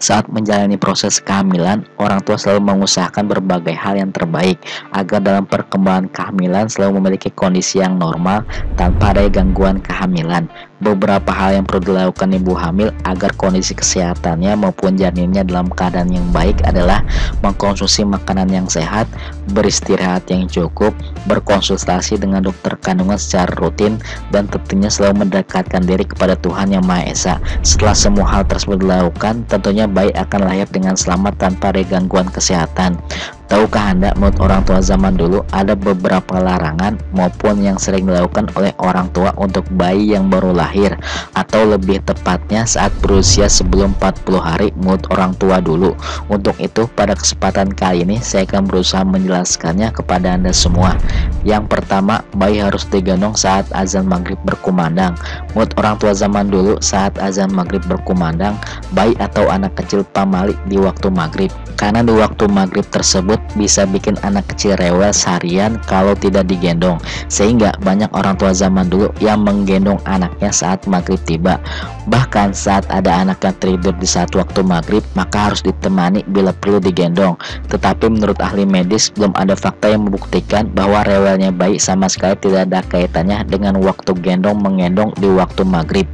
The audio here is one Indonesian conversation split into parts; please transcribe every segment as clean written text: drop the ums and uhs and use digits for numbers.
Saat menjalani proses kehamilan, orang tua selalu mengusahakan berbagai hal yang terbaik agar dalam perkembangan kehamilan selalu memiliki kondisi yang normal tanpa ada gangguan kehamilan. Beberapa hal yang perlu dilakukan ibu hamil agar kondisi kesehatannya maupun janinnya dalam keadaan yang baik adalah mengkonsumsi makanan yang sehat, beristirahat yang cukup, berkonsultasi dengan dokter kandungan secara rutin, dan tentunya selalu mendekatkan diri kepada Tuhan Yang Maha Esa. Setelah semua hal tersebut dilakukan, tentunya bayi akan lahir dengan selamat tanpa ada gangguan kesehatan. Tahukah Anda, menurut orang tua zaman dulu ada beberapa larangan maupun yang sering dilakukan oleh orang tua untuk bayi yang baru lahir, atau lebih tepatnya saat berusia sebelum 40 hari menurut orang tua dulu. Untuk itu, pada kesempatan kali ini saya akan berusaha menjelaskannya kepada Anda semua. Yang pertama, bayi harus digendong saat azan maghrib berkumandang. Menurut orang tua zaman dulu, saat azan maghrib berkumandang, bayi atau anak kecil pamali di waktu maghrib. Karena di waktu maghrib tersebut bisa bikin anak kecil rewel seharian kalau tidak digendong, sehingga banyak orang tua zaman dulu yang menggendong anaknya saat maghrib tiba. Bahkan saat ada anak yang tidur di saat waktu maghrib, maka harus ditemani bila perlu digendong. Tetapi menurut ahli medis, belum ada fakta yang membuktikan bahwa rewelnya bayi sama sekali tidak ada kaitannya dengan waktu menggendong di waktu maghrib.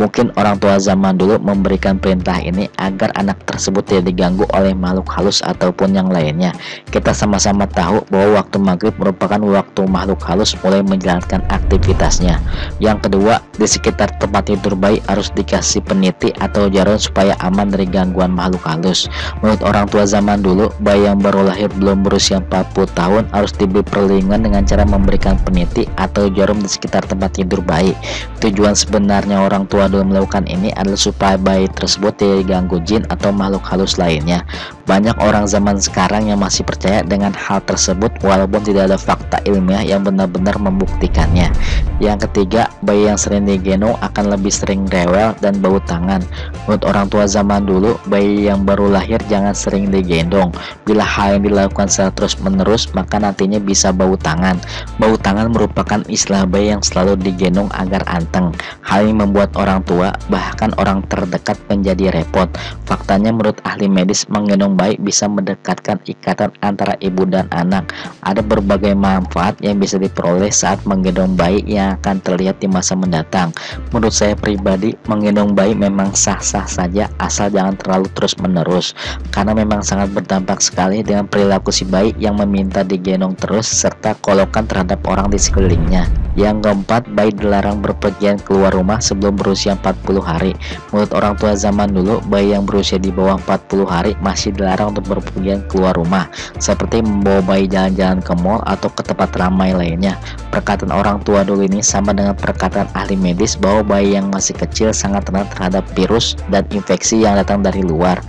Mungkin orang tua zaman dulu memberikan perintah ini agar anak tersebut tidak diganggu oleh makhluk halus ataupun yang lainnya. Kita sama-sama tahu bahwa waktu maghrib merupakan waktu makhluk halus mulai menjalankan aktivitasnya. Yang kedua, di sekitar tempat tidur bayi harus dikasih peniti atau jarum supaya aman dari gangguan makhluk halus. Menurut orang tua zaman dulu, bayi yang baru lahir belum berusia 40 tahun harus diberi perlindungan dengan cara memberikan peniti atau jarum di sekitar tempat tidur bayi. Tujuan sebenarnya orang tua dulu melakukan ini adalah supaya bayi tersebut tidak diganggu jin atau makhluk halus lainnya. Banyak orang zaman sekarang yang masih percaya dengan hal tersebut walaupun tidak ada fakta ilmiah yang benar-benar membuktikannya. Yang ketiga, bayi yang sering digendong akan lebih sering rewel dan bau tangan. Menurut orang tua zaman dulu, bayi yang baru lahir jangan sering digendong. Bila hal yang dilakukan secara terus-menerus, maka nantinya bisa bau tangan. Bau tangan merupakan istilah bayi yang selalu digendong agar anteng. Hal yang membuat orang tua, bahkan orang terdekat menjadi repot. Faktanya menurut ahli medis, menggendong bayi bisa mendekatkan ikatan antara ibu dan anak. Ada berbagai manfaat yang bisa diperoleh saat menggendong bayi yang akan terlihat di masa mendatang. Menurut saya pribadi, menggendong bayi memang sah-sah saja asal jangan terlalu terus-menerus, karena memang sangat berdampak sekali dengan perilaku si bayi yang meminta digendong terus serta kolokan terhadap orang di sekelilingnya. Yang keempat, bayi dilarang berpergian keluar rumah sebelum berusia 40 hari. Menurut orang tua zaman dulu, bayi yang berusia di bawah 40 hari masih dilarang untuk berpergian keluar rumah, seperti membawa bayi jalan-jalan ke mall atau ke tempat ramai lainnya. Perkataan orang tua dulu ini sama dengan perkataan ahli medis bahwa bayi yang masih kecil sangat rentan terhadap virus dan infeksi yang datang dari luar.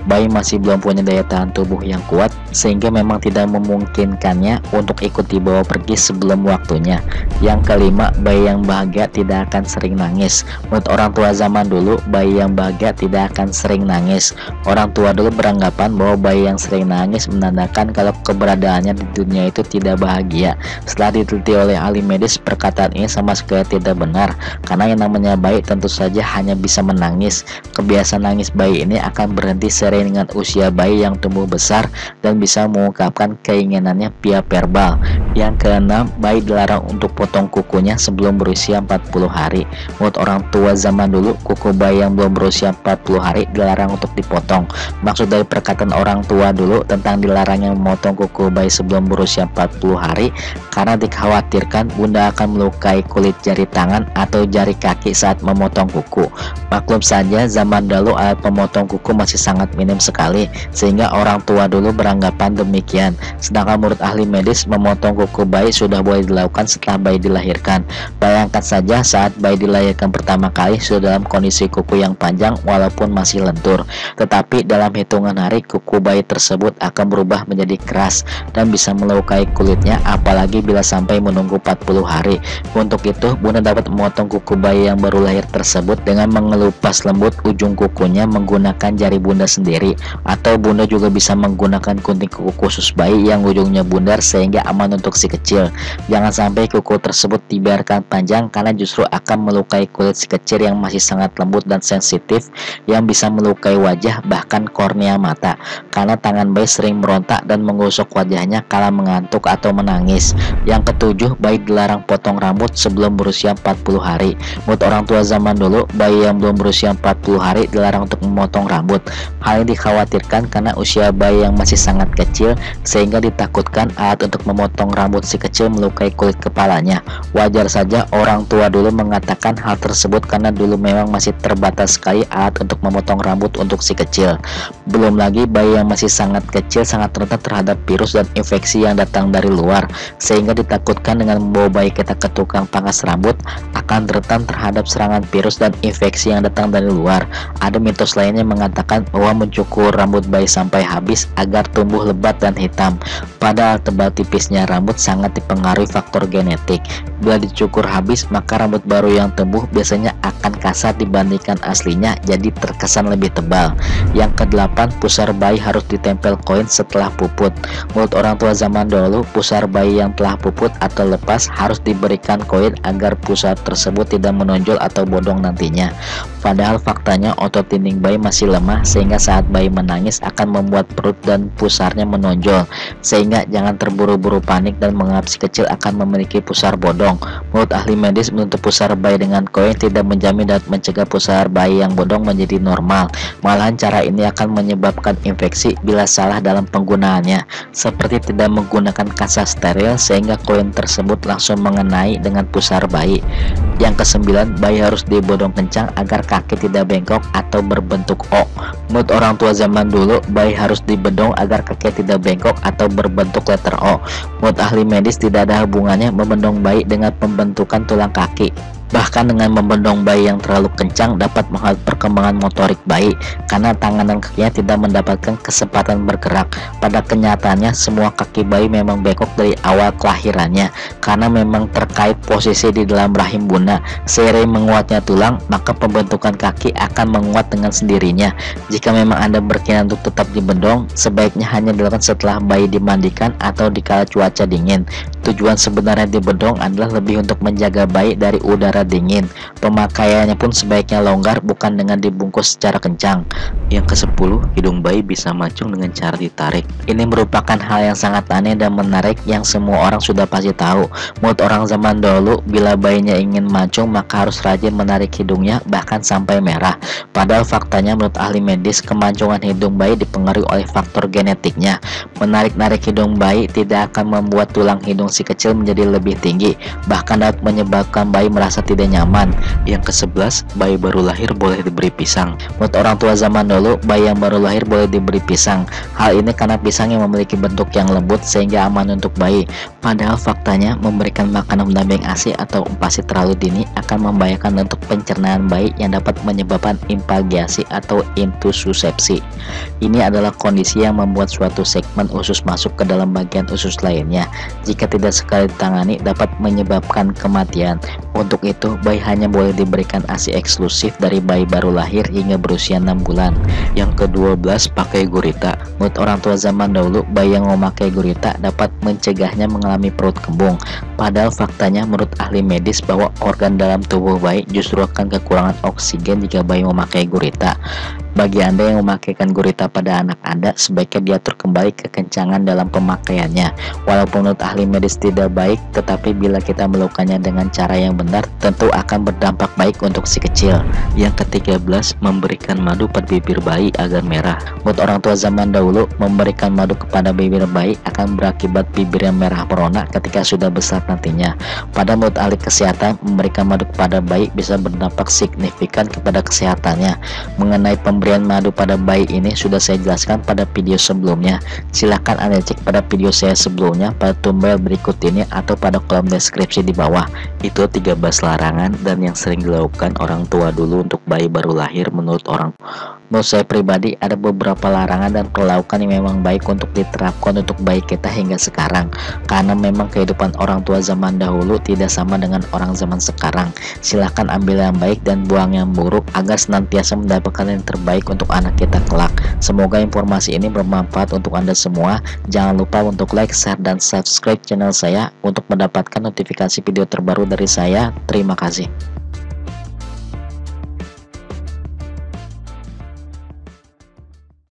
Bayi masih belum punya daya tahan tubuh yang kuat, sehingga memang tidak memungkinkannya untuk ikut dibawa pergi sebelum waktunya. Yang kelima, bayi yang bahagia tidak akan sering nangis. Menurut orang tua zaman dulu, bayi yang bahagia tidak akan sering nangis. Orang tua dulu beranggapan bahwa bayi yang sering nangis menandakan kalau keberadaannya di dunia itu tidak bahagia. Setelah diteliti oleh ahli medis, perkataan ini sama sekali tidak benar, karena yang namanya bayi tentu saja hanya bisa menangis. Kebiasaan nangis bayi ini akan berhenti sering dengan usia bayi yang tumbuh besar dan bisa mengungkapkan keinginannya via verbal. Yang keenam, bayi dilarang untuk potong kukunya sebelum berusia 40 hari. Menurut orang tua zaman dulu, kuku bayi yang belum berusia 40 hari dilarang untuk dipotong. Maksud dari perkataan orang tua dulu tentang dilarangnya memotong kuku bayi sebelum berusia 40 hari karena dikhawatirkan bunda akan melukai kulit jari tangan atau jari kaki saat memotong kuku. Maklum saja zaman dulu alat pemotong kuku masih sangat minim sekali, sehingga orang tua dulu beranggapan demikian. Sedangkan menurut ahli medis, memotong kuku bayi sudah boleh dilakukan setelah bayi dilahirkan. Bayangkan saja saat bayi dilahirkan pertama kali sudah dalam kondisi kuku yang panjang walaupun masih lentur, tetapi dalam hitungan hari kuku bayi tersebut akan berubah menjadi keras dan bisa melukai kulitnya, apalagi bila sampai menunggu 40 hari. Untuk itu, bunda dapat memotong kuku bayi yang baru lahir tersebut dengan mengelupas lembut ujung kukunya menggunakan jari bunda sendiri, atau bunda juga bisa menggunakan gunting kuku khusus bayi yang ujungnya bundar sehingga aman untuk si kecil. Jangan sampai kuku tersebut tersebut dibiarkan panjang karena justru akan melukai kulit si kecil yang masih sangat lembut dan sensitif, yang bisa melukai wajah bahkan kornea mata. Karena tangan bayi sering merontak dan menggosok wajahnya kala mengantuk atau menangis. Yang ketujuh, bayi dilarang potong rambut sebelum berusia 40 hari. Menurut orang tua zaman dulu, bayi yang belum berusia 40 hari dilarang untuk memotong rambut. Hal ini dikhawatirkan karena usia bayi yang masih sangat kecil, sehingga ditakutkan alat untuk memotong rambut si kecil melukai kulit kepalanya. Wajar saja orang tua dulu mengatakan hal tersebut karena dulu memang masih terbatas sekali alat untuk memotong rambut untuk si kecil. Belum lagi bayi yang masih sangat kecil sangat rentan terhadap virus dan infeksi yang datang dari luar, sehingga ditakutkan dengan membawa bayi kita ke tukang pangkas rambut akan rentan terhadap serangan virus dan infeksi yang datang dari luar. Ada mitos lainnya mengatakan bahwa mencukur rambut bayi sampai habis agar tumbuh lebat dan hitam. Padahal tebal tipisnya rambut sangat dipengaruhi faktor genetik. Bila dicukur habis, maka rambut baru yang tumbuh biasanya akan kasar dibandingkan aslinya, jadi terkesan lebih tebal. Yang kedelapan, pusar bayi harus ditempel koin setelah puput. Menurut orang tua zaman dahulu, pusar bayi yang telah puput atau lepas harus diberikan koin agar pusar tersebut tidak menonjol atau bodong nantinya. Padahal faktanya otot dinding bayi masih lemah, sehingga saat bayi menangis akan membuat perut dan pusarnya menonjol, sehingga jangan terburu-buru panik dan menganggap si kecil akan memiliki pusar bodong. Menurut ahli medis, menutup pusar bayi dengan koin tidak menjamin dapat mencegah pusar bayi yang bodong menjadi normal. Malahan cara ini akan menyebabkan infeksi bila salah dalam penggunaannya, seperti tidak menggunakan kaca steril sehingga koin tersebut langsung mengenai dengan pusar bayi. Yang kesembilan, bayi harus dibodong kencang agar kaki tidak bengkok atau berbentuk O. Menurut orang tua zaman dulu, bayi harus dibedong agar kaki tidak bengkok atau berbentuk letter O. Menurut ahli medis, tidak ada hubungannya membendong bayi dengan pembentukan tulang kaki. Bahkan dengan membendong bayi yang terlalu kencang dapat menghambat perkembangan motorik bayi karena tangan dan kakinya tidak mendapatkan kesempatan bergerak. Pada kenyataannya, semua kaki bayi memang bengkok dari awal kelahirannya karena memang terkait posisi di dalam rahim bunda. Seiring menguatnya tulang, maka pembentukan kaki akan menguat dengan sendirinya. Jika memang Anda berkenan untuk tetap dibendong, sebaiknya hanya dilakukan setelah bayi dimandikan atau dikala cuaca dingin. Tujuan sebenarnya dibendong adalah lebih untuk menjaga bayi dari udara dingin. Pemakaiannya pun sebaiknya longgar, bukan dengan dibungkus secara kencang. Yang ke-10, hidung bayi bisa mancung dengan cara ditarik. Ini merupakan hal yang sangat aneh dan menarik yang semua orang sudah pasti tahu. Menurut orang zaman dahulu, bila bayinya ingin mancung maka harus rajin menarik hidungnya bahkan sampai merah. Padahal faktanya menurut ahli medis, kemancungan hidung bayi dipengaruhi oleh faktor genetiknya. Menarik-narik hidung bayi tidak akan membuat tulang hidung si kecil menjadi lebih tinggi, bahkan dapat menyebabkan bayi merasa tidak nyaman. Yang ke-11, bayi baru lahir boleh diberi pisang. Menurut orang tua zaman dulu, bayi yang baru lahir boleh diberi pisang. Hal ini karena pisang yang memiliki bentuk yang lembut sehingga aman untuk bayi. Padahal faktanya memberikan makanan pendamping ASI atau UMPASI terlalu dini akan membahayakan untuk pencernaan bayi yang dapat menyebabkan impagiasi atau intussusepsi. Ini adalah kondisi yang membuat suatu segmen usus masuk ke dalam bagian usus lainnya. Jika tidak sekali ditangani dapat menyebabkan kematian. Untuk itu, bayi hanya boleh diberikan ASI eksklusif dari bayi baru lahir hingga berusia 6 bulan. Yang ke-12, pakai gurita. Menurut orang tua zaman dahulu, bayi yang memakai gurita dapat mencegahnya mengalami perut kembung. Padahal faktanya menurut ahli medis bahwa organ dalam tubuh bayi justru akan kekurangan oksigen jika bayi memakai gurita. Bagi Anda yang memakaikan gurita pada anak Anda, sebaiknya diatur kembali kekencangan dalam pemakaiannya. Walaupun menurut ahli medis tidak baik, tetapi bila kita melakukannya dengan cara yang benar, tentu akan berdampak baik untuk si kecil. Yang ke-13, memberikan madu pada bibir bayi agar merah. Menurut orang tua zaman dahulu, memberikan madu kepada bibir bayi akan berakibat bibir yang merah merona ketika sudah besar nantinya. Padahal menurut ahli kesehatan, memberikan madu kepada bayi bisa berdampak signifikan kepada kesehatannya. Mengenai pemberian madu pada bayi ini sudah saya jelaskan pada video sebelumnya. Silahkan Anda cek pada video saya sebelumnya pada thumbnail berikut ini atau pada kolom deskripsi di bawah. Itu 13 larangan dan yang sering dilakukan orang tua dulu untuk bayi baru lahir menurut orang Menurut saya pribadi ada beberapa larangan dan perlakuan yang memang baik untuk diterapkan untuk baik kita hingga sekarang, karena memang kehidupan orang tua zaman dahulu tidak sama dengan orang zaman sekarang. Silahkan ambil yang baik dan buang yang buruk agar senantiasa mendapatkan yang terbaik untuk anak kita kelak. Semoga informasi ini bermanfaat untuk Anda semua. Jangan lupa untuk like, share, dan subscribe channel saya untuk mendapatkan notifikasi video terbaru dari saya. Terima kasih.